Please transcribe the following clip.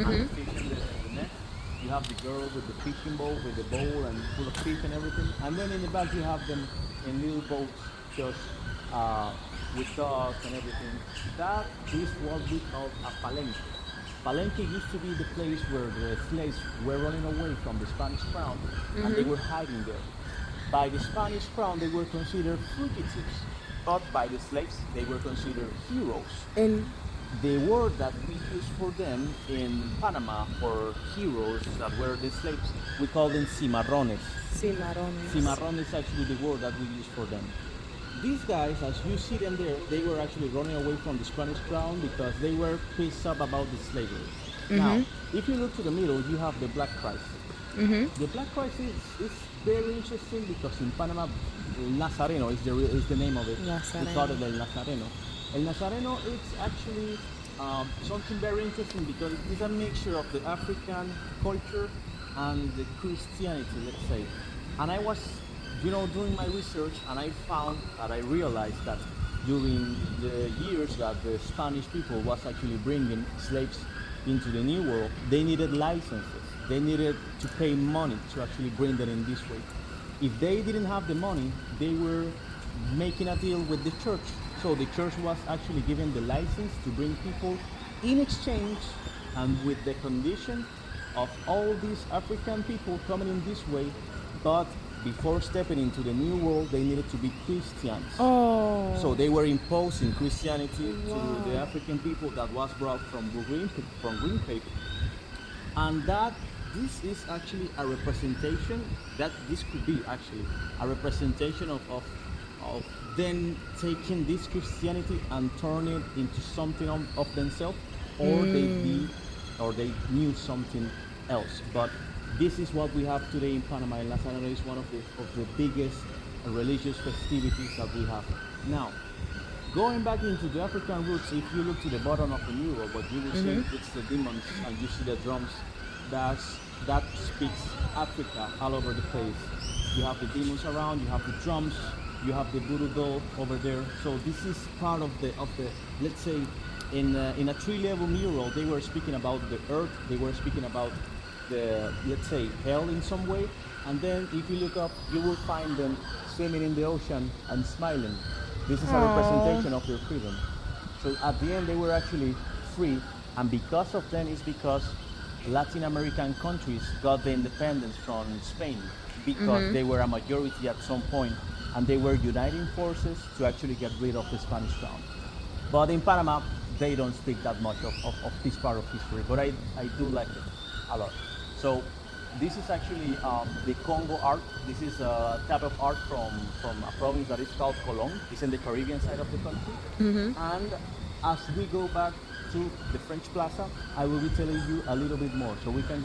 and the fish in the net. You have the girl with the fishing boat, with the bowl and full of fish and everything. And then in the back you have them in little boats, just uh, with dogs and everything. That is what we call a palenque. Palenque used to be the place where the slaves were running away from the Spanish crown, and they were hiding there. By the Spanish crown, they were considered fugitives, but by the slaves, they were considered heroes. And The word that we use for them in Panama for heroes that were the slaves, we call them cimarrones. cimarrones. Cimarrón is actually the word that we use for them. These guys, as you see them there, they were actually running away from the Spanish crown because they were pissed off about the slavery. Now, if you look to the middle, you have the Black Christ. The Black Christ is very interesting because in Panama, El Nazareno is the name of it. Nazareno. We call it El Nazareno. El Nazareno is actually something very interesting because it's a mixture of the African culture and the Christianity, let's say. And I was, doing my research, and I found that I realized that during the years that the Spanish people was actually bringing slaves into the New World, they needed licenses. They needed to pay money to actually bring them in this way. If they didn't have the money, they were making a deal with the church. So the church was actually given the license to bring people in exchange and with the condition of all these African people coming in this way, but before stepping into the New World, they needed to be Christians. Oh. So they were imposing Christianity to the African people that was brought from green paper. And this is actually a representation, that this could be actually a representation of them taking this Christianity and turning it into something of themselves, or they knew something else. But this is what we have today in Panama. El Nazareno is one of the biggest religious festivities that we have. Now, going back into the African roots, if you look to the bottom of the mural, what you will see it's the demons, and you see the drums. That speaks Africa all over the place. You have the demons around, you have the drums, you have the voodoo doll over there. So this is part of the let's say in a 3-level mural, they were speaking about the earth, they were speaking about the, let's say, hell in some way. And then if you look up, you will find them swimming in the ocean and smiling. This is a representation of their freedom. So at the end, they were actually free, and because of them is because Latin American countries got the independence from Spain, because they were a majority at some point, and they were uniting forces to actually get rid of the Spanish crown. But in Panama, they don't speak that much of this part of history, but I do like it a lot. So this is actually the Congo art. This is a type of art from a province that is called Colón. It's in the Caribbean side of the country. And as we go back to the French Plaza, I will be telling you a little bit more. So we can